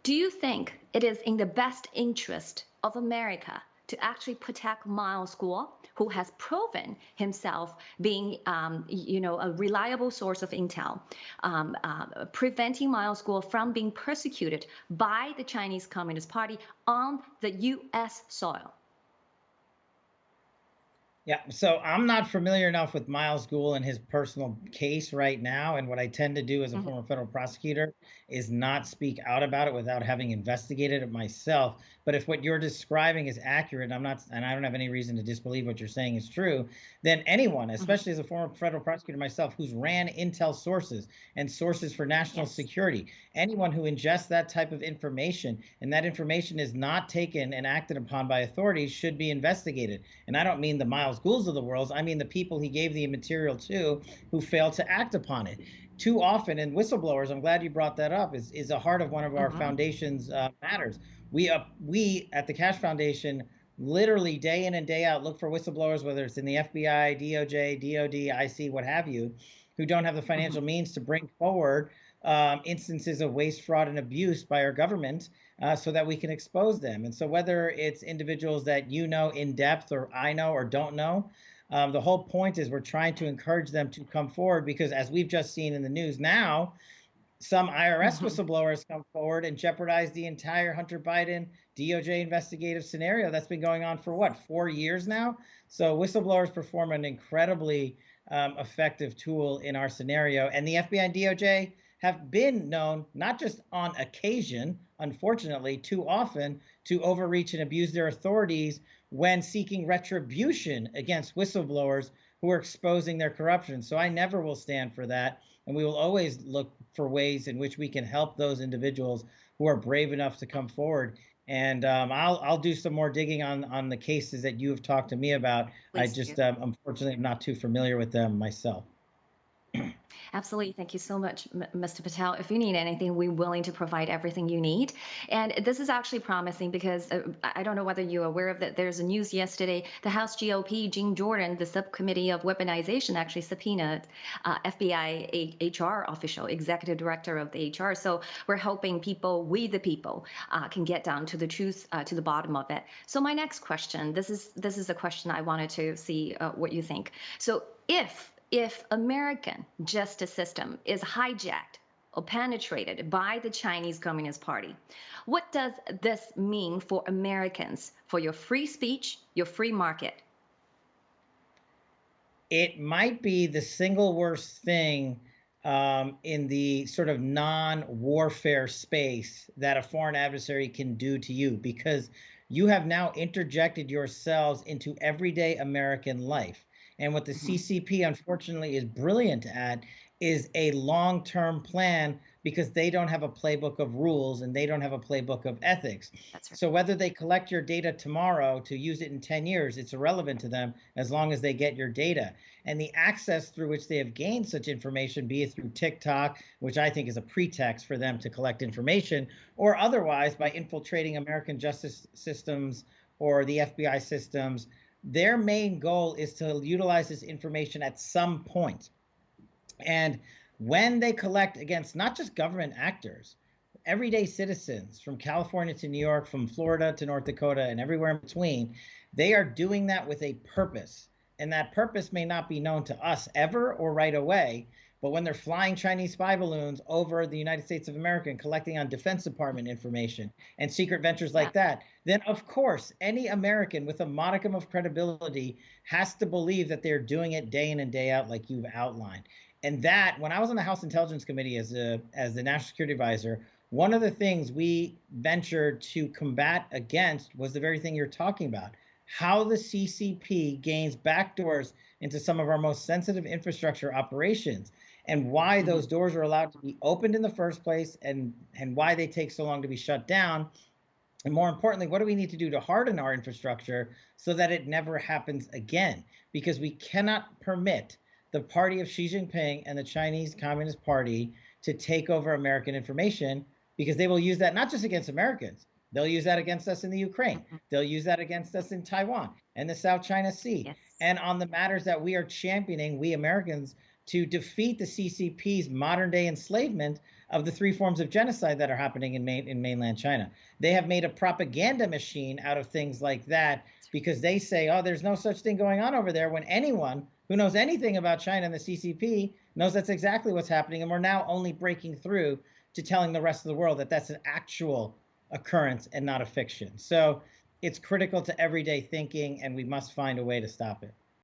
Do you think it is in the best interest of America to actually protect Miles Guo, who has proven himself being, a reliable source of intel, preventing Miles Guo from being persecuted by the Chinese Communist Party on the U.S. soil? Yeah, so I'm not familiar enough with Miles Gould and his personal case right now. And what I tend to do as a Mhm. former federal prosecutor is not speak out about it without having investigated it myself. But if what you're describing is accurate, and I don't have any reason to disbelieve what you're saying is true, then anyone, Mhm. especially as a former federal prosecutor myself, who's ran intel sources and sources for national Yes. security, anyone who ingests that type of information and that information is not taken and acted upon by authorities should be investigated. And I don't mean the Miles Goulds of the world. I mean the people he gave the material to who failed to act upon it. Too often, and whistleblowers, I'm glad you brought that up, is a heart of one of our Mhm. foundation's matters. We at the Cash Foundation literally day in and day out look for whistleblowers, whether it's in the FBI, DOJ, DOD, IC, what have you, who don't have the Mhm. financial means to bring forward instances of waste, fraud, and abuse by our government so that we can expose them. And so, whether it's individuals that you know in depth, or I know, or don't know, the whole point is we're trying to encourage them to come forward because, as we've just seen in the news now, some IRS Mhm. whistleblowers come forward and jeopardize the entire Hunter Biden DOJ investigative scenario that's been going on for what, 4 years now? So whistleblowers perform an incredibly effective tool in our scenario. And the FBI and DOJ have been known, not just on occasion, unfortunately, too often, to overreach and abuse their authorities when seeking retribution against whistleblowers who are exposing their corruption. So I never will stand for that. And we will always look for ways in which we can help those individuals who are brave enough to come forward. And I'll do some more digging on the cases that you have talked to me about. I Please do. just unfortunately am not too familiar with them myself. Absolutely. Thank you so much, Mr. Patel. If you need anything, we're willing to provide everything you need. And this is actually promising because I don't know whether you're aware of that. There's a news yesterday. The House GOP, Jim Jordan, the subcommittee of weaponization, actually subpoenaed FBI HR official, executive director of the HR. So we're hoping people, we the people, can get down to the truth, to the bottom of it. So my next question, this is a question I wanted to see what you think. So if American justice system is hijacked or penetrated by the Chinese Communist Party, what does this mean for Americans, for your free speech, your free market? It might be the single worst thing in the sort of non-warfare space that a foreign adversary can do to you, because you have now interjected yourselves into everyday American life. And what the Mhm. CCP, unfortunately, is brilliant at is a long-term plan, because they don't have a playbook of rules and they don't have a playbook of ethics. That's right. So whether they collect your data tomorrow to use it in 10 years, it's irrelevant to them as long as they get your data. And the access through which they have gained such information, be it through TikTok, which I think is a pretext for them to collect information, or otherwise by infiltrating American justice systems or the FBI systems, their main goal is to utilize this information at some point. And when they collect against not just government actors, everyday citizens from California to New York, from Florida to North Dakota, and everywhere in between, they are doing that with a purpose. And that purpose may not be known to us ever or right away. But when they're flying Chinese spy balloons over the United States of America and collecting on Defense Department information and secret ventures Yeah. like that, then of course, any American with a modicum of credibility has to believe that they're doing it day in and day out, like you've outlined. And that, when I was on the House Intelligence Committee as the National Security Advisor, one of the things we ventured to combat against was the very thing you're talking about: how the CCP gains backdoors into some of our most sensitive infrastructure operations, and why Mhm. those doors are allowed to be opened in the first place, and why they take so long to be shut down. And more importantly, what do we need to do to harden our infrastructure so that it never happens again? Because we cannot permit the party of Xi Jinping and the Chinese Communist Party to take over American information, because they will use that not just against Americans. They'll use that against us in the Ukraine. Mhm. They'll use that against us in Taiwan and the South China Sea. Yes. And on the matters that we are championing, we Americans, to defeat the CCP's modern day enslavement, of the 3 forms of genocide that are happening in mainland China. They have made a propaganda machine out of things like that because they say, oh, there's no such thing going on over there, when anyone who knows anything about China and the CCP knows that's exactly what's happening. And we're now only breaking through to telling the rest of the world that that's an actual occurrence and not a fiction. So it's critical to everyday thinking, and we must find a way to stop it.